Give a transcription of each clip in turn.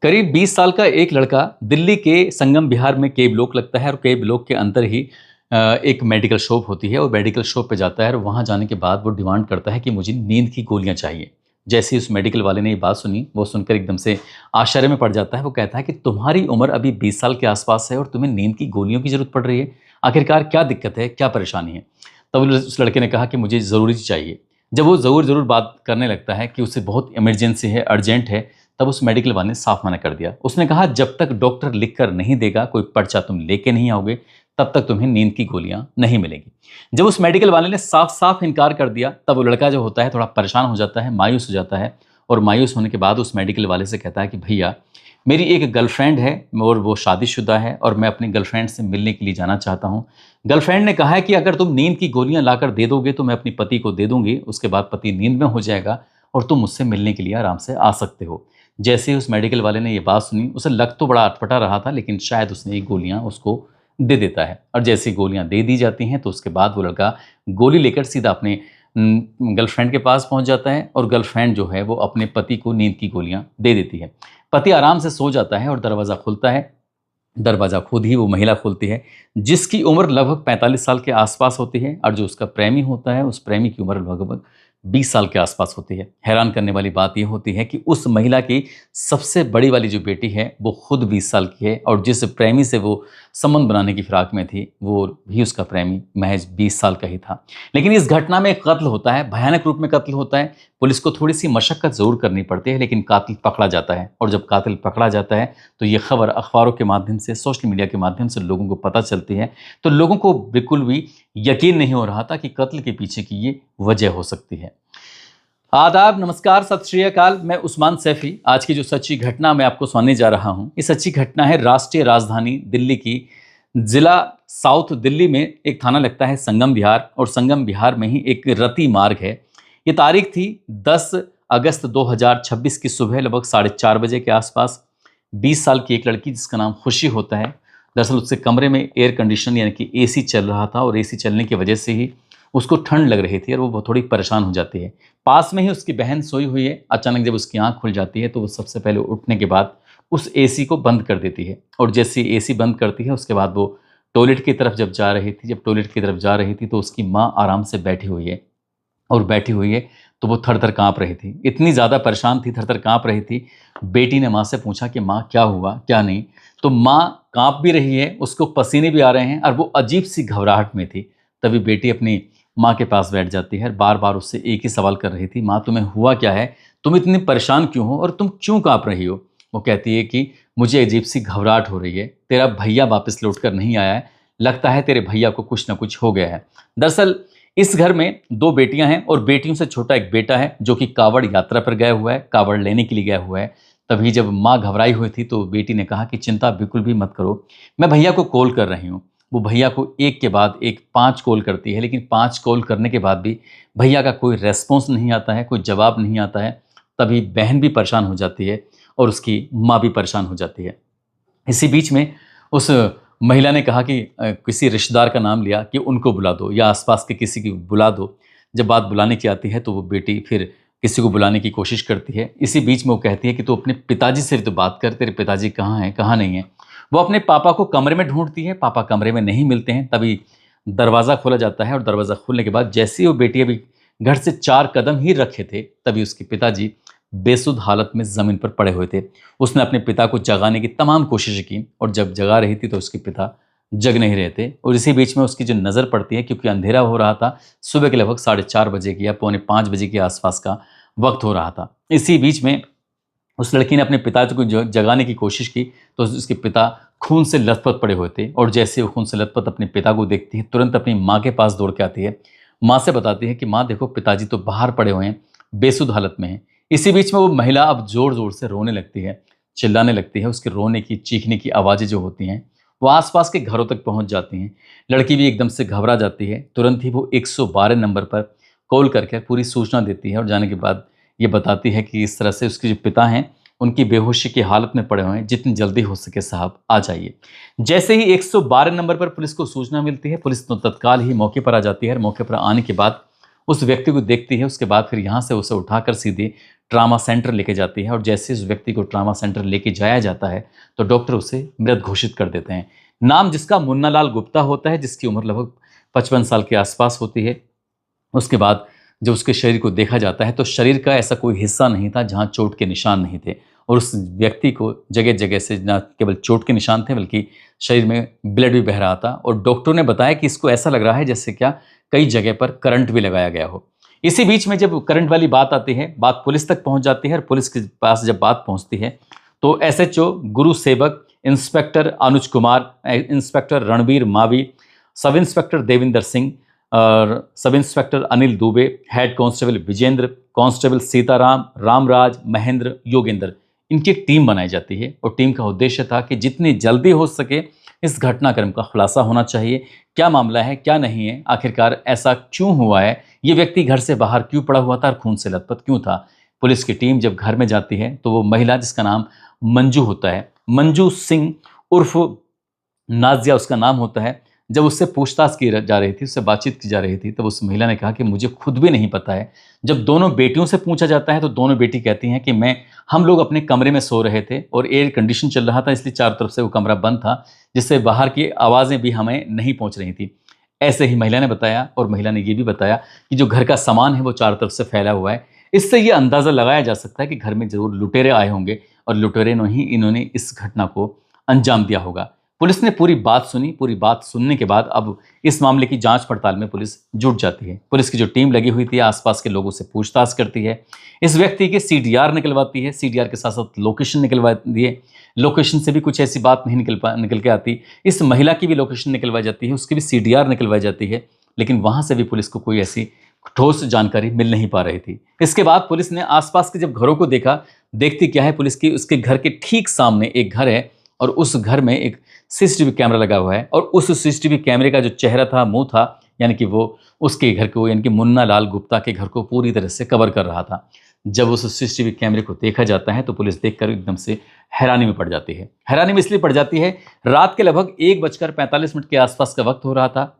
करीब 20 साल का एक लड़का दिल्ली के संगम विहार में के ब्लॉक लगता है और के ब्लॉक के अंदर ही एक मेडिकल शॉप होती है और मेडिकल शॉप पे जाता है और वहाँ जाने के बाद वो डिमांड करता है कि मुझे नींद की गोलियाँ चाहिए। जैसे ही उस मेडिकल वाले ने ये बात सुनी, वो सुनकर एकदम से आश्चर्य में पड़ जाता है। वो कहता है कि तुम्हारी उम्र अभी 20 साल के आसपास है और तुम्हें नींद की गोलियों की ज़रूरत पड़ रही है। आखिरकार क्या दिक्कत है, क्या परेशानी है? तब उस लड़के ने कहा कि मुझे ज़रूरी चाहिए। जब वो ज़रूर बात करने लगता है कि उसे बहुत इमरजेंसी है, अर्जेंट है, तब उस मेडिकल वाले ने साफ मना कर दिया। उसने कहा जब तक डॉक्टर लिख कर नहीं देगा, कोई पर्चा तुम लेके नहीं आओगे, तब तक तुम्हें नींद की गोलियां नहीं मिलेंगी। जब उस मेडिकल वाले ने साफ साफ इनकार कर दिया, तब वो लड़का जो होता है थोड़ा परेशान हो जाता है, मायूस हो जाता है और मायूस होने के बाद उस मेडिकल वाले से कहता है कि भैया, मेरी एक गर्लफ्रेंड है और वो शादीशुदा है और मैं अपनी गर्लफ्रेंड से मिलने के लिए जाना चाहता हूँ। गर्लफ्रेंड ने कहा है कि अगर तुम नींद की गोलियां लाकर दे दोगे तो मैं अपनी पति को दे दूंगी, उसके बाद पति नींद में हो जाएगा और तुम मुझसे मिलने के लिए आराम से आ सकते हो। जैसे ही उस मेडिकल वाले ने ये बात सुनी, उसे लग तो बड़ा अटपटा रहा था, लेकिन शायद उसने ये गोलियां उसको दे देता है और जैसे गोलियां दे दी जाती हैं तो उसके बाद वो लड़का गोली लेकर सीधा अपने गर्लफ्रेंड के पास पहुंच जाता है और गर्लफ्रेंड जो है वो अपने पति को नींद की गोलियां दे देती है। पति आराम से सो जाता है और दरवाज़ा खुलता है। दरवाज़ा खुद ही वो महिला खोलती है जिसकी उम्र लगभग 45 साल के आसपास होती है और जो उसका प्रेमी होता है, उस प्रेमी की उम्र लगभग 20 साल के आसपास होती है। हैरान करने वाली बात यह होती है कि उस महिला की सबसे बड़ी वाली जो बेटी है वो खुद 20 साल की है और जिस प्रेमी से वो संबंध बनाने की फिराक में थी, वो भी उसका प्रेमी महज 20 साल का ही था। लेकिन इस घटना में एक कत्ल होता है, भयानक रूप में कत्ल होता है। पुलिस को थोड़ी सी मशक्कत ज़रूर करनी पड़ती है, लेकिन कातिल पकड़ा जाता है और जब कातिल पकड़ा जाता है तो ये खबर अखबारों के माध्यम से, सोशल मीडिया के माध्यम से लोगों को पता चलती है। तो लोगों को बिल्कुल भी यकीन नहीं हो रहा था कि कत्ल के पीछे की ये वजह हो सकती है। आदाब, नमस्कार, सत श्री अकाल। मैं उस्मान सैफी। आज की जो सच्ची घटना मैं आपको सुनाने जा रहा हूँ, ये सच्ची घटना है राष्ट्रीय राजधानी दिल्ली की, जिला साउथ दिल्ली में एक थाना लगता है संगम विहार और संगम विहार में ही एक रति मार्ग है। ये तारीख थी 10 अगस्त 2026 की सुबह लगभग 4:30 बजे के आसपास। 20 साल की एक लड़की जिसका नाम खुशी होता है, दरअसल उससे कमरे में एयर कंडीशन यानी कि एसी चल रहा था और एसी चलने की वजह से ही उसको ठंड लग रही थी और वो थोड़ी परेशान हो जाती है। पास में ही उसकी बहन सोई हुई है। अचानक जब उसकी आंख खुल जाती है तो वो सबसे पहले उठने के बाद उस एसी को बंद कर देती है और जैसे एसी बंद करती है उसके बाद वो टॉयलेट की तरफ जब जा रही थी, टॉयलेट की तरफ जा रही थी तो उसकी माँ आराम से बैठी हुई है और बैठी हुई है तो वो थर थर काँप रही थी। इतनी ज़्यादा परेशान थी, थर थर काँप रही थी। बेटी ने माँ से पूछा कि माँ क्या हुआ, क्या नहीं? तो माँ काँप भी रही है, उसको पसीने भी आ रहे हैं और वो अजीब सी घबराहट में थी। तभी बेटी अपनी माँ के पास बैठ जाती है, बार बार उससे एक ही सवाल कर रही थी, माँ तुम्हें हुआ क्या है, तुम इतनी परेशान क्यों हो और तुम क्यों काँप रही हो? वो कहती है कि मुझे अजीब सी घबराहट हो रही है, तेरा भैया वापस लौट कर नहीं आया है, लगता है तेरे भैया को कुछ ना कुछ हो गया है। दरअसल इस घर में 2 बेटियां हैं और बेटियों से छोटा एक बेटा है जो कि कावड़ यात्रा पर गया हुआ है, कावड़ लेने के लिए गया हुआ है। तभी जब माँ घबराई हुई थी तो बेटी ने कहा कि चिंता बिल्कुल भी मत करो, मैं भैया को कॉल कर रही हूँ। वो भैया को एक के बाद एक 5 कॉल करती है, लेकिन 5 कॉल करने के बाद भी भैया का कोई रेस्पॉन्स नहीं आता है, कोई जवाब नहीं आता है। तभी बहन भी परेशान हो जाती है और उसकी माँ भी परेशान हो जाती है। इसी बीच में उस महिला ने कहा कि किसी रिश्तेदार का नाम लिया कि उनको बुला दो या आसपास के किसी की बुला दो। जब बात बुलाने की आती है तो वो बेटी फिर किसी को बुलाने की कोशिश करती है। इसी बीच में वो कहती है कि तू अपने पिताजी से भी तो बात कर, तेरे पिताजी कहाँ हैं, कहाँ नहीं हैं। वो अपने पापा को कमरे में ढूंढती है, पापा कमरे में नहीं मिलते हैं। तभी दरवाज़ा खोला जाता है और दरवाज़ा खोलने के बाद जैसे ही वो बेटी अभी घर से 4 कदम ही रखे थे, तभी उसके पिताजी बेसुध हालत में ज़मीन पर पड़े हुए थे। उसने अपने पिता को जगाने की तमाम कोशिशें की और जब जगा रही थी तो उसके पिता जग नहीं रहे थे। और इसी बीच में उसकी जो नज़र पड़ती है, क्योंकि अंधेरा हो रहा था, सुबह के लगभग 4:30 बजे की या पौने 5 बजे के आसपास का वक्त हो रहा था। इसी बीच में उस लड़की ने अपने पिताजी को जगाने की कोशिश की तो उसके पिता खून से लथपथ पड़े हुए थे और जैसे वो खून से लथपथ अपने पिता को देखती है, तुरंत अपनी माँ के पास दौड़ के आती है। माँ से बताती है कि माँ देखो, पिताजी तो बाहर पड़े हुए हैं, बेसुध हालत में हैं। इसी बीच में वो महिला अब ज़ोर ज़ोर से रोने लगती है, चिल्लाने लगती है। उसके रोने की, चीखने की आवाज़ें जो होती हैं वो आसपास के घरों तक पहुंच जाती हैं। लड़की भी एकदम से घबरा जाती है। तुरंत ही वो 112 नंबर पर कॉल करके पूरी सूचना देती है और जाने के बाद ये बताती है कि इस तरह से उसके जो पिता हैं उनकी बेहोशी की हालत में पड़े हुए हैं, जितनी जल्दी हो सके साहब आ जाइए। जैसे ही 112 नंबर पर पुलिस को सूचना मिलती है, पुलिस तो तत्काल ही मौके पर आ जाती है और मौके पर आने के बाद उस व्यक्ति को देखती है, उसके बाद फिर यहाँ से उसे उठाकर सीधे ट्रामा सेंटर लेके जाती है और जैसे उस व्यक्ति को ट्रामा सेंटर लेके जाया जाता है तो डॉक्टर उसे मृत घोषित कर देते हैं। नाम जिसका मुन्नालाल गुप्ता होता है, जिसकी उम्र लगभग 55 साल के आसपास होती है। उसके बाद जब उसके शरीर को देखा जाता है तो शरीर का ऐसा कोई हिस्सा नहीं था जहाँ चोट के निशान नहीं थे और उस व्यक्ति को जगह जगह से न केवल चोट के निशान थे बल्कि शरीर में ब्लड भी बह रहा था और डॉक्टरों ने बताया कि इसको ऐसा लग रहा है जैसे क्या कई जगह पर करंट भी लगाया गया हो। इसी बीच में जब करंट वाली बात आती है, बात पुलिस तक पहुंच जाती है और पुलिस के पास जब बात पहुंचती है तो SHO Guru Sevak, inspector Anuj Kumar, inspector Ranveer Mavi, sub inspector Devinder Singh और sub inspector Anil Dubey, head constable Vijender, constable Sitaram, Ramraj, Mahendra, Yogendra, इनकी एक टीम बनाई जाती है और टीम का उद्देश्य था कि जितनी जल्दी हो सके इस घटनाक्रम का खुलासा होना चाहिए। क्या मामला है, क्या नहीं है, आखिरकार ऐसा क्यों हुआ है, ये व्यक्ति घर से बाहर क्यों पड़ा हुआ था और खून से लथपथ क्यों था। पुलिस की टीम जब घर में जाती है तो वो महिला जिसका नाम मंजू होता है, मंजू सिंह उर्फ नाजिया उसका नाम होता है, जब उससे पूछताछ की जा रही थी, उससे बातचीत की जा रही थी, तब उस महिला ने कहा कि मुझे खुद भी नहीं पता है। जब दोनों बेटियों से पूछा जाता है तो दोनों बेटी कहती हैं कि हम लोग अपने कमरे में सो रहे थे और एयर कंडीशन चल रहा था, इसलिए चारों तरफ से वो कमरा बंद था जिससे बाहर की आवाज़ें भी हमें नहीं पहुंच रही थी। ऐसे ही महिला ने बताया और महिला ने ये भी बताया कि जो घर का सामान है वो चारों तरफ से फैला हुआ है। इससे ये अंदाज़ा लगाया जा सकता है कि घर में जरूर लुटेरे आए होंगे और लुटेरे ने ही इन्होंने इस घटना को अंजाम दिया होगा। पुलिस ने पूरी बात सुनी। पूरी बात सुनने के बाद अब इस मामले की जांच पड़ताल में पुलिस जुट जाती है। पुलिस की जो टीम लगी हुई थी आसपास के लोगों से पूछताछ करती है, इस व्यक्ति के सीडीआर निकलवाती है, सीडीआर के साथ साथ लोकेशन निकलवाती है। लोकेशन से भी कुछ ऐसी बात नहीं निकल के आती। इस महिला की भी लोकेशन निकलवाई जाती है, उसकी भी सीडीआर निकलवाई जाती है, लेकिन वहाँ से भी पुलिस को कोई ऐसी ठोस जानकारी मिल नहीं पा रही थी। इसके बाद पुलिस ने आसपास के जब घरों को देखा, देखती क्या है पुलिस की, उसके घर के ठीक सामने एक घर है और उस घर में एक सीसीटीवी कैमरा लगा हुआ है और उस सीसीटीवी कैमरे का जो चेहरा था, मुंह था, यानी कि वो उसके घर को, यानी कि मुन्ना लाल गुप्ता के घर को पूरी तरह से कवर कर रहा था। जब उस सीसीटीवी कैमरे को देखा जाता है तो पुलिस देखकर एकदम से हैरानी में पड़ जाती है। हैरानी में इसलिए पड़ जाती है, रात के लगभग 1:45 के आसपास का वक्त हो रहा था।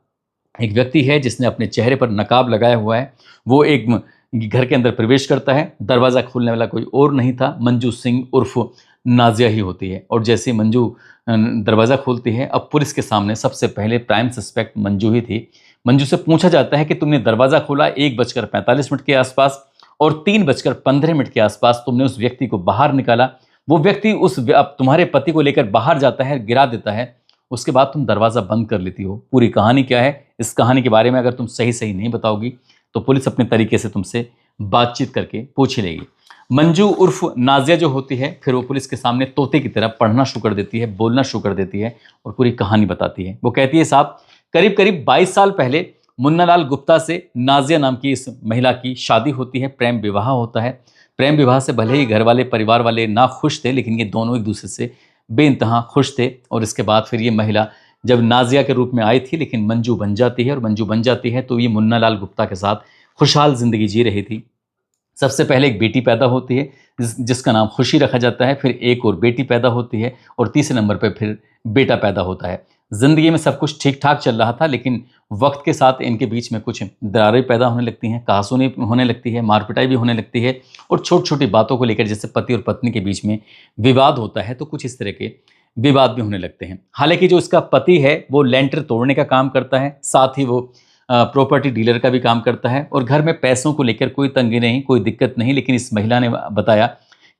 एक व्यक्ति है जिसने अपने चेहरे पर नकाब लगाया हुआ है, वो एक घर के अंदर प्रवेश करता है। दरवाज़ा खोलने वाला कोई और नहीं था, मंजू सिंह उर्फ नाजिया ही होती है। और जैसे मंजू दरवाज़ा खोलती है, अब पुलिस के सामने सबसे पहले प्राइम सस्पेक्ट मंजू ही थी। मंजू से पूछा जाता है कि तुमने दरवाज़ा खोला 1:45 के आसपास और 3:15 के आसपास तुमने उस व्यक्ति को बाहर निकाला। वो व्यक्ति अब तुम्हारे पति को लेकर बाहर जाता है, गिरा देता है, उसके बाद तुम दरवाज़ा बंद कर लेती हो। पूरी कहानी क्या है, इस कहानी के बारे में अगर तुम सही सही नहीं बताओगी तो पुलिस अपने तरीके से तुमसे बातचीत करके पूछ लेगी। मंजू उर्फ नाजिया जो होती है, फिर वो पुलिस के सामने तोते की तरह पढ़ना शुरू कर देती है, बोलना शुरू कर देती है और पूरी कहानी बताती है। वो कहती है, साहब करीब करीब 22 साल पहले मुन्नालाल गुप्ता से नाजिया नाम की इस महिला की शादी होती है, प्रेम विवाह होता है। प्रेम विवाह से भले ही घर वाले, परिवार वाले ना खुश थे, लेकिन ये दोनों एक दूसरे से बेइंतहा खुश थे। और इसके बाद फिर ये महिला जब नाजिया के रूप में आई थी, लेकिन मंजू बन जाती है और मंजू बन जाती है तो ये मुन्नालाल गुप्ता के साथ खुशहाल ज़िंदगी जी रही थी। सबसे पहले एक बेटी पैदा होती है जिसका नाम खुशी रखा जाता है, फिर एक और बेटी पैदा होती है और तीसरे नंबर पर फिर बेटा पैदा होता है। ज़िंदगी में सब कुछ ठीक ठाक चल रहा था, लेकिन वक्त के साथ इनके बीच में कुछ दरारें पैदा होने लगती हैं, कहासुनी होने लगती है, मारपिटाई भी होने लगती है और छोटी छोटी बातों को लेकर जैसे पति और पत्नी के बीच में विवाद होता है तो कुछ इस तरह के विवाद भी होने लगते हैं। हालांकि जो इसका पति है वो लेंटर तोड़ने का काम करता है, साथ ही वो प्रॉपर्टी डीलर का भी काम करता है और घर में पैसों को लेकर कोई तंगी नहीं, कोई दिक्कत नहीं। लेकिन इस महिला ने बताया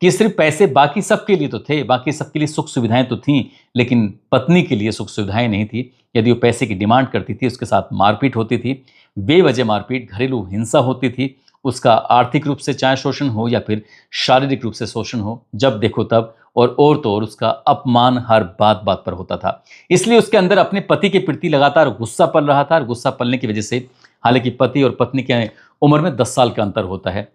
कि सिर्फ पैसे बाकी सबके लिए तो थे, बाकी सबके लिए सुख सुविधाएं तो थीं, लेकिन पत्नी के लिए सुख सुविधाएं नहीं थी। यदि वो पैसे की डिमांड करती थी, उसके साथ मारपीट होती थी, बेवजह मारपीट, घरेलू हिंसा होती थी। उसका आर्थिक रूप से चाहे शोषण हो या फिर शारीरिक रूप से शोषण हो, जब देखो तब और तो और उसका अपमान हर बात बात पर होता था। इसलिए उसके अंदर अपने पति के प्रति लगातार गुस्सा पल रहा था और गुस्सा पलने की वजह से, हालांकि पति और पत्नी के उम्र में 10 साल का अंतर होता है,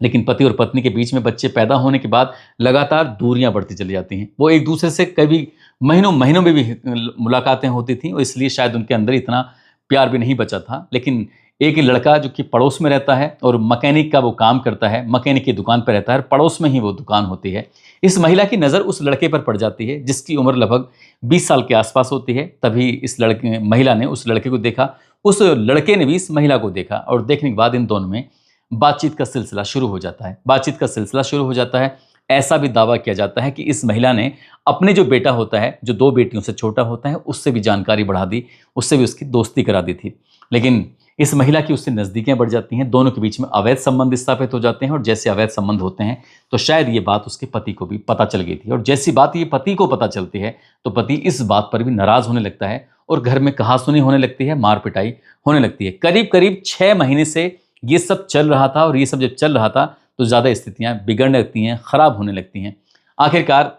लेकिन पति और पत्नी के बीच में बच्चे पैदा होने के बाद लगातार दूरियां बढ़ती चली जाती हैं। वो एक दूसरे से कभी महीनों महीनों में भी मुलाकातें होती थीं और इसलिए शायद उनके अंदर इतना प्यार भी नहीं बचा था। लेकिन एक लड़का जो कि पड़ोस में रहता है और मैकेनिक का वो काम करता है, मैकेनिक की दुकान पर रहता है, पड़ोस में ही वो दुकान होती है। इस महिला की नज़र उस लड़के पर पड़ जाती है जिसकी उम्र लगभग 20 साल के आसपास होती है। तभी इस महिला ने उस लड़के को देखा, उस लड़के ने भी इस महिला को देखा और देखने के बाद इन दोनों में बातचीत का सिलसिला शुरू हो जाता है। बातचीत का सिलसिला शुरू हो जाता है। ऐसा भी दावा किया जाता है कि इस महिला ने अपने जो बेटा होता है, जो 2 बेटियों से छोटा होता है, उससे भी जानकारी बढ़ा दी, उससे भी उसकी दोस्ती करा दी थी। लेकिन इस महिला की उससे नज़दीकियाँ बढ़ जाती हैं, दोनों के बीच में अवैध संबंध स्थापित हो जाते हैं और जैसे अवैध संबंध होते हैं तो शायद ये बात उसके पति को भी पता चल गई थी और जैसी बात ये पति को पता चलती है तो पति इस बात पर भी नाराज़ होने लगता है और घर में कहासुनी होने लगती है, मार पिटाई होने लगती है। करीब करीब 6 महीने से ये सब चल रहा था और ये सब जब चल रहा था तो ज़्यादा स्थितियाँ बिगड़ने लगती हैं, ख़राब होने लगती हैं। आखिरकार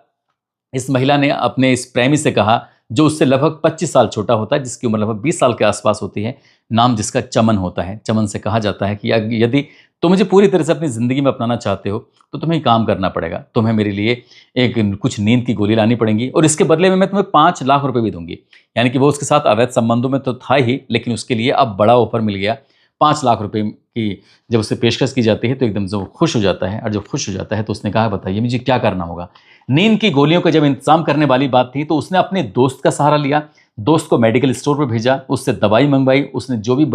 इस महिला ने अपने इस प्रेमी से कहा, जो उससे लगभग 25 साल छोटा होता है, जिसकी उम्र लगभग 20 साल के आसपास होती है, नाम जिसका चमन होता है। चमन से कहा जाता है कि यदि तुम मुझे पूरी तरह से अपनी ज़िंदगी में अपनाना चाहते हो तो तुम्हें काम करना पड़ेगा, तुम्हें मेरे लिए एक कुछ नींद की गोली लानी पड़ेंगी और इसके बदले में मैं तुम्हें 5 लाख रुपए भी दूंगी। यानी कि वो उसके साथ अवैध संबंधों में तो था ही, लेकिन उसके लिए अब बड़ा ऑफर मिल गया। 5 लाख रुपए की जब उसे पेशकश की जाती है तो एकदम से वो खुश हो जाता है और जब खुश हो जाता है तो उसने कहा, बताइए मुझे क्या करना होगा। नींद की गोलियों का जब इंतजाम करने वाली बात थी तो उसने अपने दोस्त का सहारा लिया, दोस्त को मेडिकल स्टोर पर भेजा, उससे दवाई मंगवाई, उसने जो भी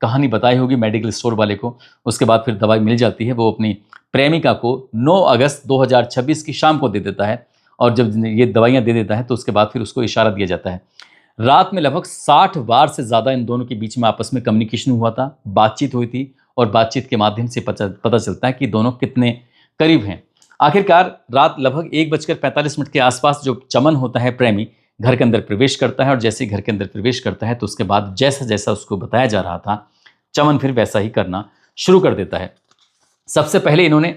कहानी बताई होगी मेडिकल स्टोर वाले को, उसके बाद फिर दवाई मिल जाती है। वो अपनी प्रेमिका को 9 अगस्त 2026 की शाम को दे देता है और जब ये दवाइयाँ दे देता है तो उसके बाद फिर उसको इशारा दिया जाता है। रात में लगभग 60 बार से ज़्यादा इन दोनों के बीच में आपस में कम्युनिकेशन हुआ था, बातचीत हुई थी और बातचीत के माध्यम से पता चलता है कि दोनों कितने करीब हैं। आखिरकार रात लगभग 1:45 के आसपास जो चमन होता है प्रेमी, घर के अंदर प्रवेश करता है और जैसे ही घर के अंदर प्रवेश करता है तो उसके बाद जैसा जैसा उसको बताया जा रहा था, चमन फिर वैसा ही करना शुरू कर देता है। सबसे पहले इन्होंने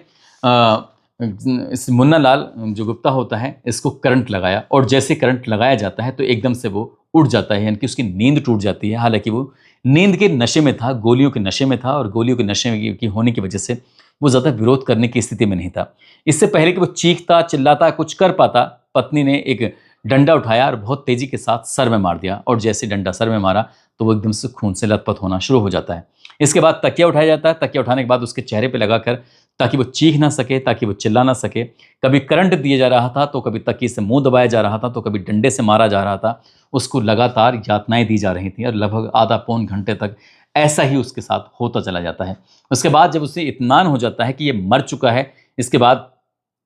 इस मुन्ना लाल जो गुप्ता होता है, इसको करंट लगाया और जैसे करंट लगाया जाता है तो एकदम से वो उठ जाता है, यानी कि उसकी नींद टूट जाती है। हालांकि वो नींद के नशे में था, गोलियों के नशे में था और गोलियों के नशे की होने की वजह से वो ज़्यादा विरोध करने की स्थिति में नहीं था। इससे पहले कि वो चीखता चिल्लाता कुछ कर पाता, पत्नी ने एक डंडा उठाया और बहुत तेजी के साथ सर में मार दिया और जैसे डंडा सर में मारा तो वो एकदम से खून से लथपथ होना शुरू हो जाता है। इसके बाद तकिया उठाया जाता है, तकिया उठाने के बाद उसके चेहरे पे लगाकर, ताकि वो चीख ना सके, ताकि वो चिल्ला ना सके। कभी करंट दिया जा रहा था तो कभी तकिए से मुंह दबाया जा रहा था तो कभी डंडे से मारा जा रहा था। उसको लगातार यातनाएं दी जा रही थी और लगभग आधा पौन घंटे तक ऐसा ही उसके साथ होता चला जाता है। उसके बाद जब उसे इत्मीनान हो जाता है कि ये मर चुका है, इसके बाद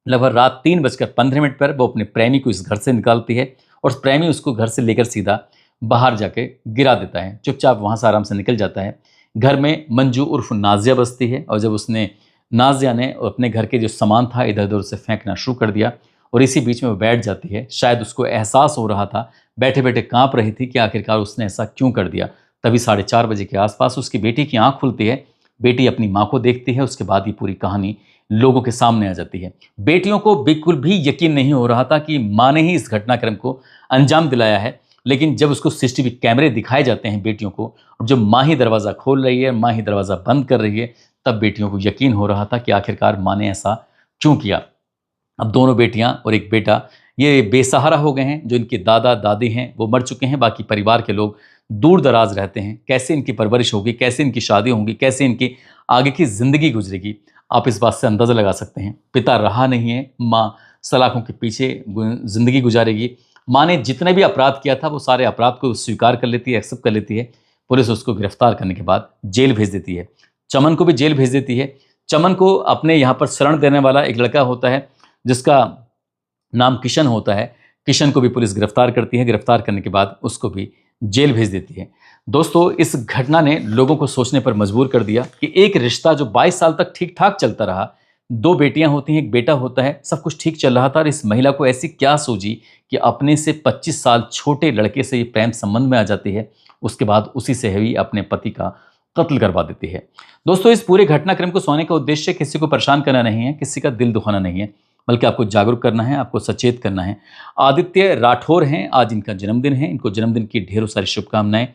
लगभग रात 3:15 पर वो अपने प्रेमी को इस घर से निकालती है और प्रेमी उसको घर से लेकर सीधा बाहर जाके गिरा देता है। चुपचाप वहाँ से आराम से निकल जाता है। घर में मंजू उर्फ नाजिया बसती है और जब उसने नाजिया ने अपने घर के जो सामान था इधर उधर से फेंकना शुरू कर दिया और इसी बीच में वो बैठ जाती है। शायद उसको एहसास हो रहा था, बैठे बैठे काँप रही थी कि आखिरकार उसने ऐसा क्यों कर दिया। तभी 4:30 बजे के आसपास उसकी बेटी की आँख खुलती है। बेटी अपनी माँ को देखती है। उसके बाद ये पूरी कहानी लोगों के सामने आ जाती है। बेटियों को बिल्कुल भी यकीन नहीं हो रहा था कि माँ ने ही इस घटनाक्रम को अंजाम दिलाया है, लेकिन जब उसको सीसीटीवी कैमरे दिखाए जाते हैं बेटियों को और जब माँ ही दरवाज़ा खोल रही है, माँ ही दरवाज़ा बंद कर रही है, तब बेटियों को यकीन हो रहा था कि आखिरकार माँ ने ऐसा क्यों किया। अब दोनों बेटियां और एक बेटा ये बेसहारा हो गए हैं। जो इनके दादा दादी हैं वो मर चुके हैं, बाकी परिवार के लोग दूर दराज रहते हैं। कैसे इनकी परवरिश होगी, कैसे इनकी शादी होगी, कैसे इनकी आगे की ज़िंदगी गुजरेगी, आप इस बात से अंदाज़ा लगा सकते हैं। पिता रहा नहीं है, माँ सलाखों के पीछे ज़िंदगी गुजारेगी। माँ ने जितने भी अपराध किया था वो सारे अपराध को स्वीकार कर लेती है, एक्सेप्ट कर लेती है। पुलिस उसको गिरफ्तार करने के बाद जेल भेज देती है। चमन को भी जेल भेज देती है। चमन को अपने यहाँ पर शरण देने वाला एक लड़का होता है जिसका नाम किशन होता है। किशन को भी पुलिस गिरफ्तार करती है। गिरफ्तार करने के बाद उसको भी जेल भेज देती है। दोस्तों, इस घटना ने लोगों को सोचने पर मजबूर कर दिया कि एक रिश्ता जो 22 साल तक ठीक ठाक चलता रहा, 2 बेटियां होती हैं, एक बेटा होता है, सब कुछ ठीक चल रहा था और इस महिला को ऐसी क्या सूझी कि अपने से 25 साल छोटे लड़के से ये प्रेम संबंध में आ जाती है। उसके बाद उसी से ही अपने पति का कत्ल करवा देती है। दोस्तों, इस पूरे घटनाक्रम को सुनाने का उद्देश्य किसी को परेशान करना नहीं है, किसी का दिल दुखाना नहीं है, बल्कि आपको जागरूक करना है, आपको सचेत करना है। आदित्य राठौर हैं, आज इनका जन्मदिन है। इनको जन्मदिन की ढेरों सारी शुभकामनाएं,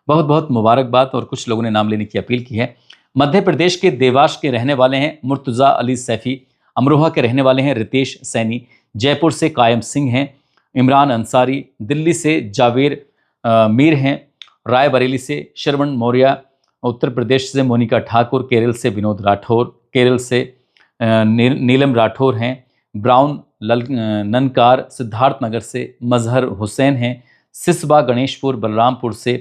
बहुत बहुत मुबारकबाद। और कुछ लोगों ने नाम लेने की अपील की है। मध्य प्रदेश के देवास के रहने वाले हैं मुर्तज़ा अली सैफ़ी, अमरोहा के रहने वाले हैं रितेश सैनी, जयपुर से कायम सिंह हैं, इमरान अंसारी, दिल्ली से जावेर मीर हैं, रायबरेली से श्रवण मौर्य, उत्तर प्रदेश से मोनिका ठाकुर, केरल से विनोद राठौर, केरल से नीलम राठौर हैं, ब्राउन ननकार सिद्धार्थनगर से मजहर हुसैन हैं, सिसबा गणेशपुर बलरामपुर से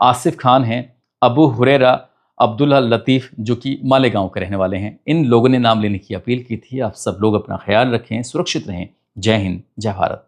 आसिफ खान हैं, अबू हुरैरा, अब्दुल्ला लतीफ़ जो कि मालेगांव के रहने वाले हैं। इन लोगों ने नाम लेने की अपील की थी। आप सब लोग अपना ख्याल रखें, सुरक्षित रहें। जय हिंद, जय भारत।